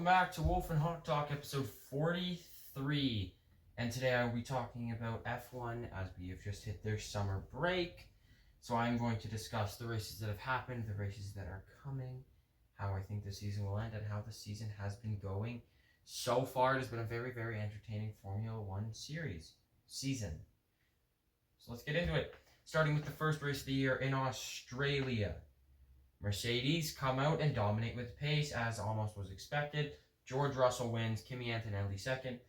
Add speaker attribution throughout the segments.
Speaker 1: back to Wolf and Hawk Talk, episode 43. And today I will be talking about F1 as we have just hit their summer break. So I'm going to discuss the races that have happened, the races that are coming, how I think the season will end, and how the season has been going. So far, it has been a very, very entertaining Formula One season. So let's get into it. Starting with the first race of the year in Australia. Mercedes come out and dominate with pace, as almost was expected. George Russell wins, Kimi Antonelli second.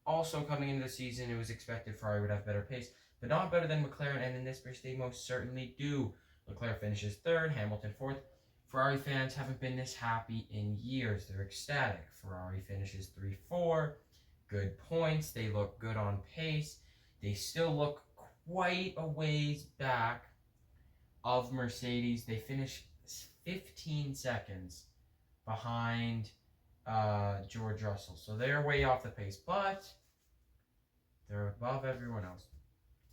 Speaker 1: Also coming into the season, it was expected Ferrari would have better pace, but not better than McLaren, and in this race they most certainly do. Leclerc finishes third, Hamilton fourth. Ferrari fans haven't been this happy in years. They're ecstatic. Ferrari finishes 3-4. Good points. They look good on pace. They still look quite a ways back of Mercedes. They finish 15 seconds behind George Russell. So they're way off the pace, but they're above everyone else.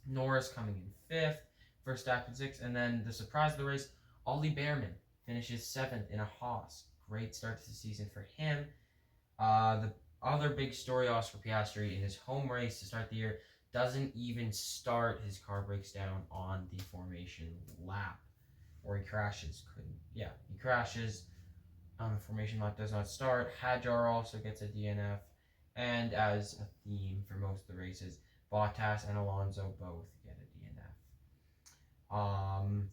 Speaker 1: Norris coming in fifth, Verstappen sixth, and then the surprise of the race, Ollie Behrman finishes seventh in a Haas. Great start to the season for him. The other big story, Oscar Piastri in his home race to start the year doesn't even start. His car breaks down on the formation lap, or he crashes. He crashes on the formation lap, does not start. Hadjar also gets a DNF, and as a theme for most of the races, Bottas and Alonso both get a DNF.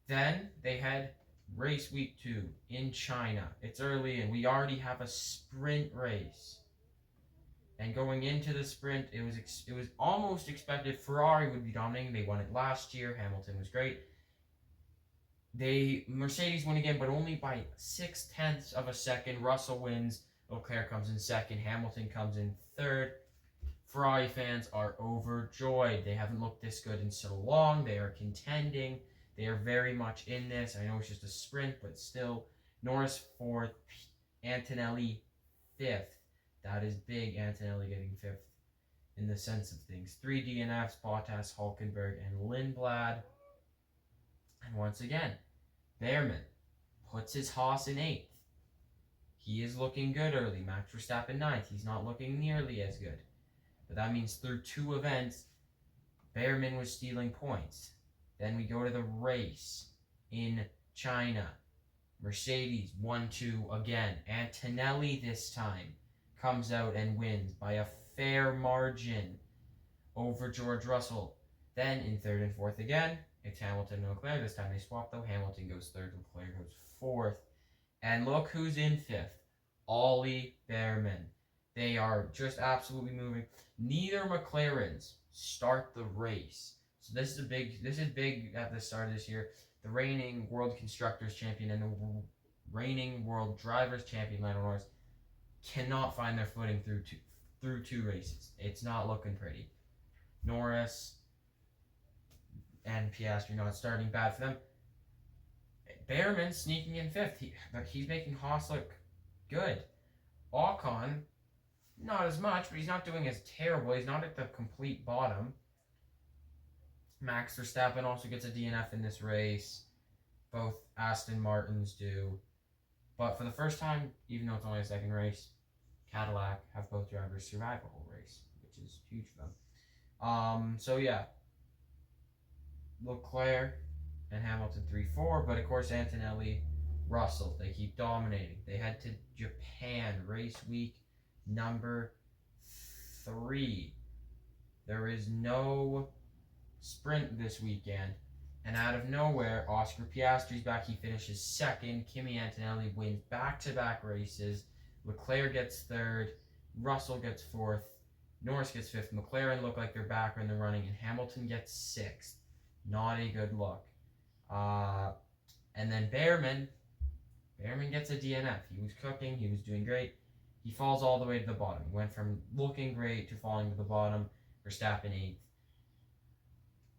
Speaker 1: Then they had race week 2 in China. It's early, and we already have a sprint race. And going into the sprint, it was almost expected Ferrari would be dominating. They won it last year. Hamilton was great. Mercedes win again, but only by 0.6 of a second. Russell wins. Leclerc comes in second. Hamilton comes in third. Ferrari fans are overjoyed. They haven't looked this good in so long. They are contending. They are very much in this. I know it's just a sprint, but still. Norris fourth. Antonelli fifth. That is big, Antonelli getting fifth in the sense of things. 3 DNFs, Bottas, Hulkenberg, and Lindblad. And once again, Behrman puts his Haas in 8th. He is looking good early. Max Verstappen 9th. He's not looking nearly as good. But that means through 2 events, Behrman was stealing points. Then we go to the race in China. Mercedes 1-2 again. Antonelli this time comes out and wins by a fair margin over George Russell. Then in third and fourth again, it's Hamilton and Leclerc. This time they swap though. Hamilton goes third, Leclerc goes fourth. And look who's in fifth. Ollie Behrman. They are just absolutely moving. Neither McLarens start the race. So this is big at the start of this year. The reigning World Constructors Champion and the reigning World Drivers Champion, Lando Norris, cannot find their footing through 2 races. It's not looking pretty. Norris and Piastri not starting, bad for them. Behrman sneaking in fifth. He's making Haas look good. Ocon, not as much, but he's not doing as terrible. He's not at the complete bottom. Max Verstappen also gets a DNF in this race. Both Aston Martins do. But for the first time, even though it's only a second race, Cadillac have both drivers survive a whole race, which is huge for them. So yeah, Leclerc and Hamilton 3-4, but of course Antonelli, Russell, they keep dominating. They head to Japan, race week number 3. There is no sprint this weekend. And out of nowhere, Oscar Piastri's back. He finishes second. Kimi Antonelli wins back-to-back races. Leclerc gets third. Russell gets fourth. Norris gets fifth. McLaren look like they're back in the running. And Hamilton gets sixth. Not a good look. And then Behrman gets a DNF. He was cooking. He was doing great. He falls all the way to the bottom. He went from looking great to falling to the bottom. Verstappen 8th.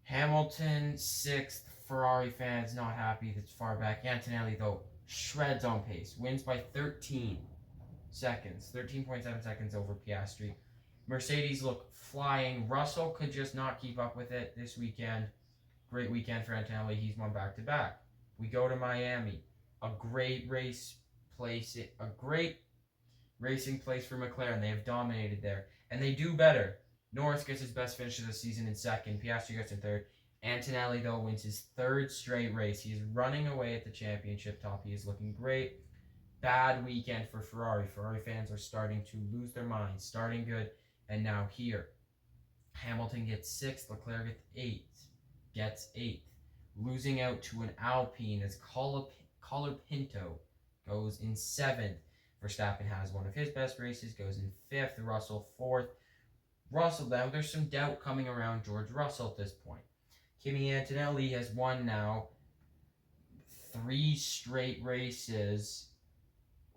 Speaker 1: Hamilton 6th. Ferrari fans not happy that's far back. Antonelli, though, shreds on pace. Wins by 13 seconds. 13.7 seconds over Piastri. Mercedes look flying. Russell could just not keep up with it this weekend. Great weekend for Antonelli. He's won back-to-back. We go to Miami. A great race a great racing place for McLaren. They have dominated there, and they do better. Norris gets his best finish of the season in second. Piastri gets in third. Antonelli, though, wins his third straight race. He is running away at the championship top. He is looking great. Bad weekend for Ferrari. Ferrari fans are starting to lose their minds. Starting good, and now here. Hamilton gets sixth. Leclerc gets eighth. Losing out to an Alpine as Colapinto goes in seventh. Verstappen has one of his best races, goes in fifth. Russell fourth. Russell, now there's some doubt coming around George Russell at this point. Kimi Antonelli has won now 3 straight races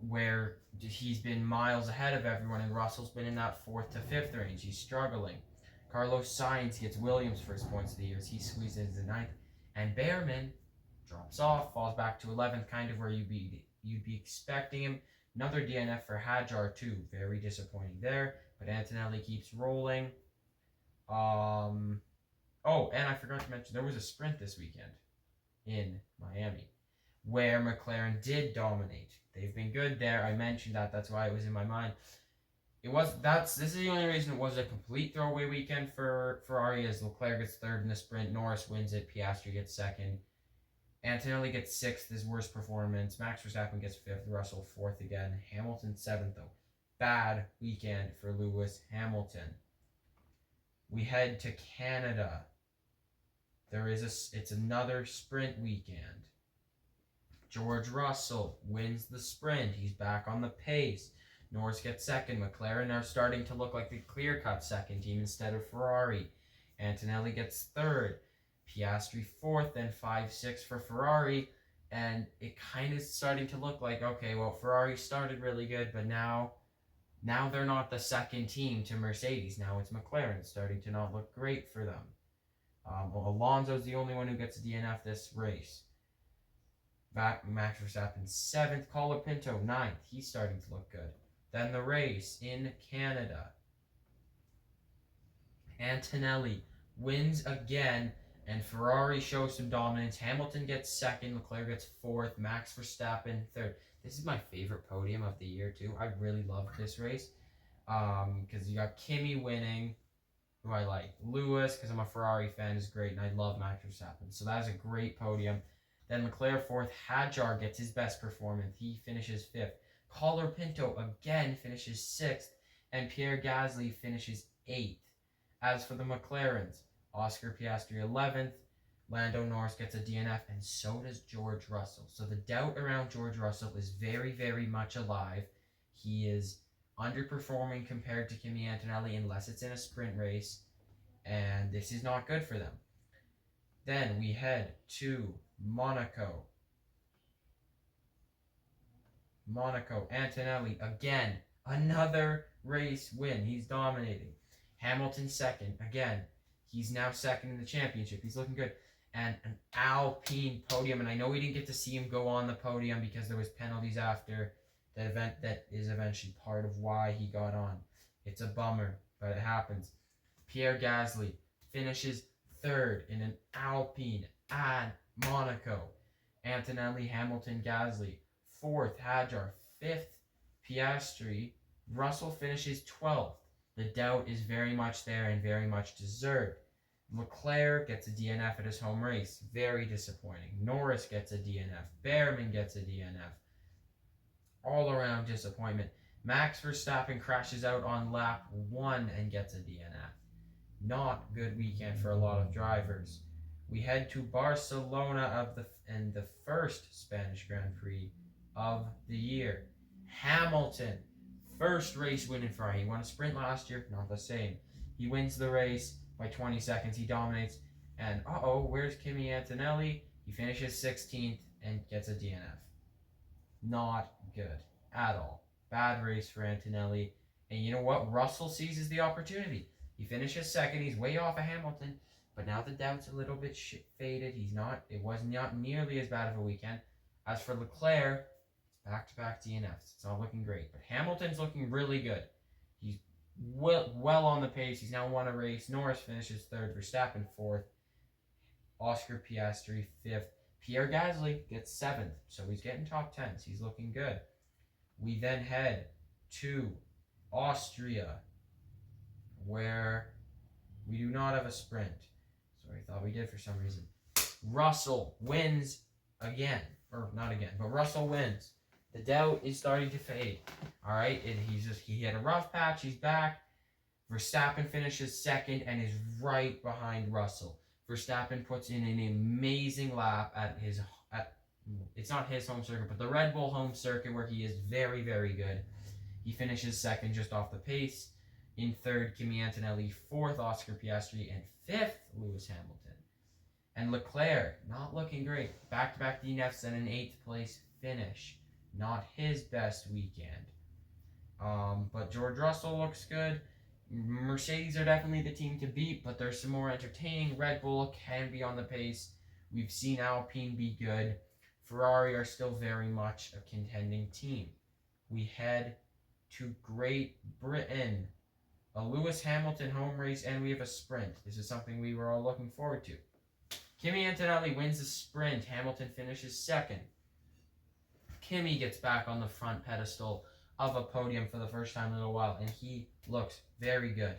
Speaker 1: where he's been miles ahead of everyone, and Russell's been in that 4th to 5th range. He's struggling. Carlos Sainz gets Williams' first points of the year as he squeezes into 9th. And Behrman drops off, falls back to 11th, kind of where you'd be expecting him. Another DNF for Hadjar too. Very disappointing there. But Antonelli keeps rolling. Oh, and I forgot to mention, there was a sprint this weekend in Miami where McLaren did dominate. They've been good there. I mentioned that. That's why it was in my mind. This is the only reason it was a complete throwaway weekend for Ferrari, as Leclerc gets third in the sprint, Norris wins it, Piastri gets second, Antonelli gets sixth, his worst performance, Max Verstappen gets fifth, Russell fourth again, Hamilton seventh though. Bad weekend for Lewis Hamilton. We head to Canada. It's another sprint weekend. George Russell wins the sprint. He's back on the pace. Norris gets second. McLaren are starting to look like the clear-cut second team instead of Ferrari. Antonelli gets third. Piastri fourth, then 5-6 for Ferrari. And it kind of starting to look like, okay, well, Ferrari started really good, but now they're not the second team to Mercedes. Now it's McLaren starting to not look great for them. Alonso's the only one who gets a DNF this race. Max Verstappen 7th. Colapinto 9th. He's starting to look good. Then the race in Canada. Antonelli wins again, and Ferrari shows some dominance. Hamilton gets second. Leclerc gets fourth. Max Verstappen third. This is my favorite podium of the year, too. I really loved this race because you got Kimi winning, who I like. Lewis, because I'm a Ferrari fan, is great, and I love Max Verstappen. So that is a great podium. Then Leclerc fourth. Hadjar gets his best performance. He finishes fifth. Colapinto again finishes sixth. And Pierre Gasly finishes eighth. As for the McLarens, Oscar Piastri 11th. Lando Norris gets a DNF, and so does George Russell. So the doubt around George Russell is very, very much alive. He is underperforming compared to Kimi Antonelli unless it's in a sprint race. And this is not good for them. Then we head to Monaco. Antonelli, again, another race win. He's dominating. Hamilton second. Again, he's now second in the championship. He's looking good. And an Alpine podium. And I know we didn't get to see him go on the podium because there was penalties after that event. That is eventually part of why he got on. It's a bummer, but it happens. Pierre Gasly finishes third in an Alpine at Monaco. Antonelli, Hamilton, Gasly. Fourth, Hadjar. Fifth, Piastri. Russell finishes 12th. The doubt is very much there and very much deserved. Leclerc gets a DNF at his home race. Very disappointing. Norris gets a DNF. Behrman gets a DNF. All around disappointment. Max Verstappen crashes out on lap 1 and gets a DNF. Not good weekend for a lot of drivers. We head to Barcelona and the first Spanish Grand Prix of the year. Hamilton, first race win in Ferrari. He won a sprint last year, not the same. He wins the race by 20 seconds. He dominates. And where's Kimi Antonelli? He finishes 16th and gets a DNF. Not good at all. Bad race for Antonelli. And you know what? Russell seizes the opportunity. He finishes second. He's way off of Hamilton. But now the doubt's a little bit faded. It was not nearly as bad of a weekend. As for Leclerc, it's back-to-back DNFs. It's not looking great. But Hamilton's looking really good. He's well on the pace. He's now won a race. Norris finishes third. Verstappen fourth. Oscar Piastri fifth. Pierre Gasly gets seventh. So he's getting top 10s. He's looking good. We then head to Austria, where we do not have a sprint. So I thought we did for some reason. Russell wins again. Or not again, but Russell wins. The doubt is starting to fade. All right, he had a rough patch. He's back. Verstappen finishes second and is right behind Russell. Verstappen puts in an amazing lap at it's not his home circuit, but the Red Bull home circuit, where he is very, very good. He finishes second, just off the pace. In third, Kimi Antonelli. Fourth, Oscar Piastri. And fifth, Lewis Hamilton. And Leclerc, not looking great. Back-to-back DNFs and an 8th place finish. Not his best weekend. But George Russell looks good. Mercedes are definitely the team to beat, but there's some more entertaining. Red Bull can be on the pace. We've seen Alpine be good. Ferrari are still very much a contending team. We head to Great Britain. A Lewis Hamilton home race, and we have a sprint. This is something we were all looking forward to. Kimi Antonelli wins the sprint. Hamilton finishes second. Kimi gets back on the front pedestal of a podium for the first time in a little while, and he looks very good.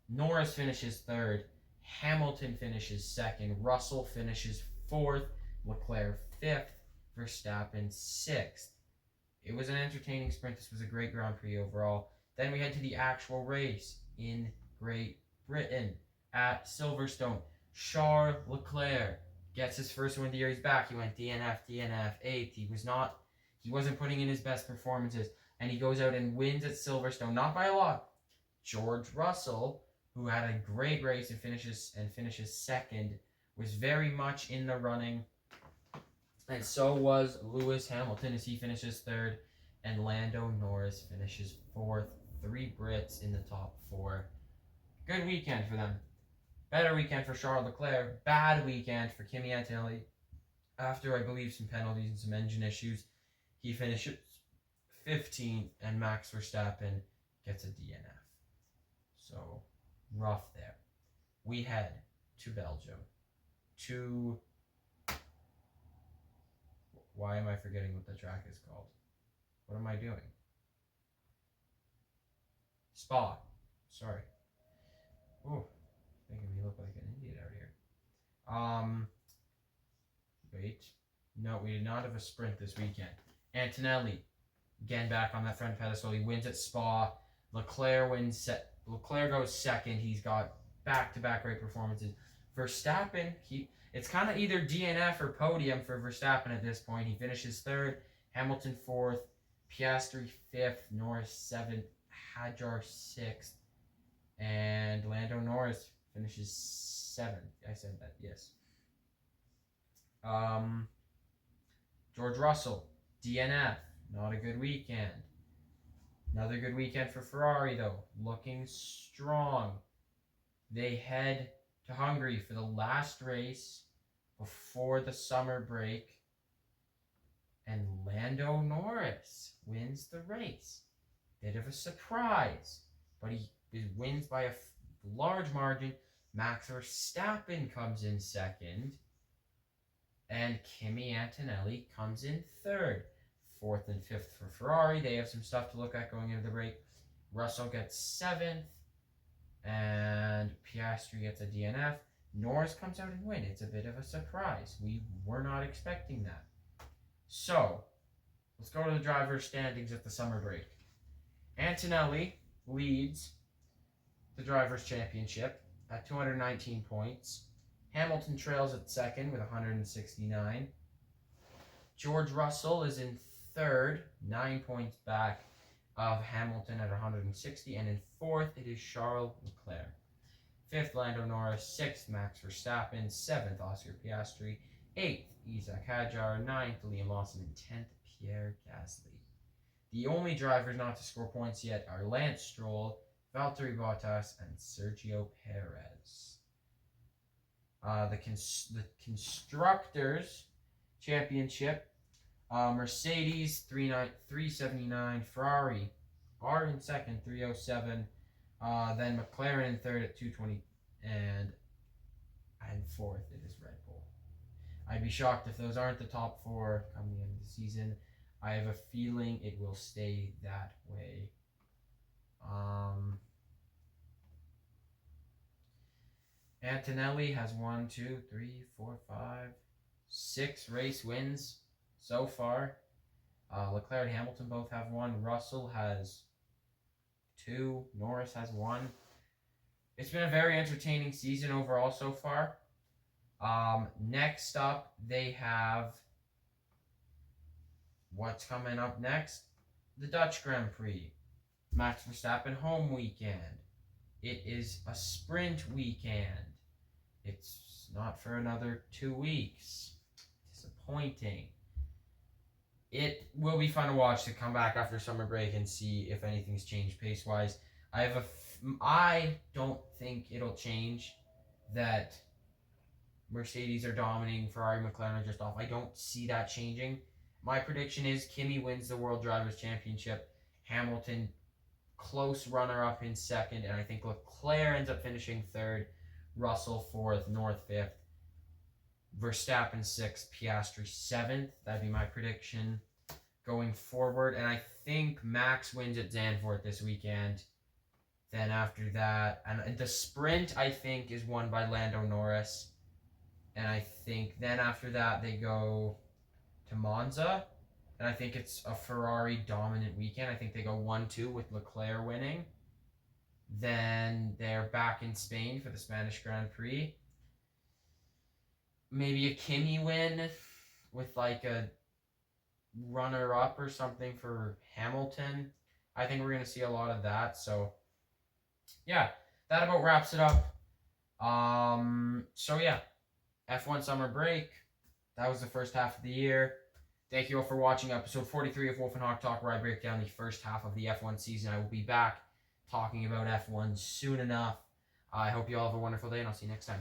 Speaker 1: Norris finishes third. Hamilton finishes second. Russell finishes fourth. Leclerc fifth. Verstappen sixth. It was an entertaining sprint. This was a great Grand Prix overall. Then we head to the actual race in Great Britain at Silverstone. Charles Leclerc gets his first win of the year. He's back. He went DNF, 8th. He wasn't putting in his best performances, and he goes out and wins at Silverstone, not by a lot. George Russell, who had a great race and finishes second, was very much in the running, and so was Lewis Hamilton as he finishes third, and Lando Norris finishes fourth. 3 Brits in the top 4. Good weekend for them. Better weekend for Charles Leclerc. Bad weekend for Kimi Antonelli. After, I believe, some penalties and some engine issues, he finishes 15th, and Max Verstappen gets a DNF. So, rough there. We head to Belgium. Why am I forgetting what the track is called? What am I doing? Spa. Sorry. Ooh. Making me look like an idiot out here. Wait. No, we did not have a sprint this weekend. Antonelli, again back on that front pedestal. He wins at Spa. Leclerc goes second. He's got back-to-back great performances. Verstappen, it's kind of either DNF or podium for Verstappen at this point. He finishes third. Hamilton fourth. Piastri fifth. Norris seventh. Hadjar sixth. And Lando Norris finishes 7th. I said that, yes. George Russell, DNF. Not a good weekend. Another good weekend for Ferrari, though. Looking strong. They head to Hungary for the last race before the summer break. And Lando Norris wins the race. Bit of a surprise. But he wins by a large margin. Max Verstappen comes in second, and Kimi Antonelli comes in third. 4th and 5th for Ferrari. They have some stuff to look at going into the break. Russell gets 7th, and Piastri gets a DNF. Norris comes out and wins. It's a bit of a surprise. We were not expecting that. So, let's go to the driver's standings at the summer break. Antonelli leads the Drivers' Championship at 219 points. Hamilton trails at second with 169. George Russell is in third, 9 points back of Hamilton at 160. And in fourth, it is Charles Leclerc. 5th, Lando Norris. 6th, Max Verstappen. 7th, Oscar Piastri. 8th, Isaac Hadjar. 9th, Liam Lawson. And 10th, Pierre Gasly. The only drivers not to score points yet are Lance Stroll, Valtteri Bottas, and Sergio Perez. The Constructors' Championship, Mercedes 379, Ferrari are in second 307, then McLaren in third at 220, and fourth it is Red Bull. I'd be shocked if those aren't the top 4 come the end of the season. I have a feeling it will stay that way. Antonelli has 1, 2, 3, 4, 5, 6 race wins so far. Leclerc and Hamilton both have 1. Russell has 2. Norris has 1. It's been a very entertaining season overall so far. Next up, they have what's coming up next? The Dutch Grand Prix. Max Verstappen home weekend. It is a sprint weekend. It's not for another 2 weeks. Disappointing. It will be fun to watch to come back after summer break and see if anything's changed pace-wise. I don't think it'll change that Mercedes are dominating, Ferrari, McLaren are just off. I don't see that changing. My prediction is Kimi wins the World Drivers' Championship, Hamilton close runner-up in second, and I think Leclerc ends up finishing third, Russell fourth, Norris fifth, Verstappen sixth, Piastri seventh. That'd be my prediction going forward. And I think Max wins at Zandvoort this weekend. Then after that, and the sprint, I think, is won by Lando Norris. And I think then after that, they go to Monza. And I think it's a Ferrari dominant weekend. I think they go 1-2 with Leclerc winning. Then they're back in Spain for the Spanish Grand Prix. Maybe a Kimi win with like a runner-up or something for Hamilton. I think we're going to see a lot of that. So, yeah, that about wraps it up. So, yeah, F1 summer break. That was the first half of the year. Thank you all for watching episode 43 of Wolf and Hawk Talk, where I break down the first half of the F1 season. I will be back talking about F1 soon enough. I hope you all have a wonderful day, and I'll see you next time.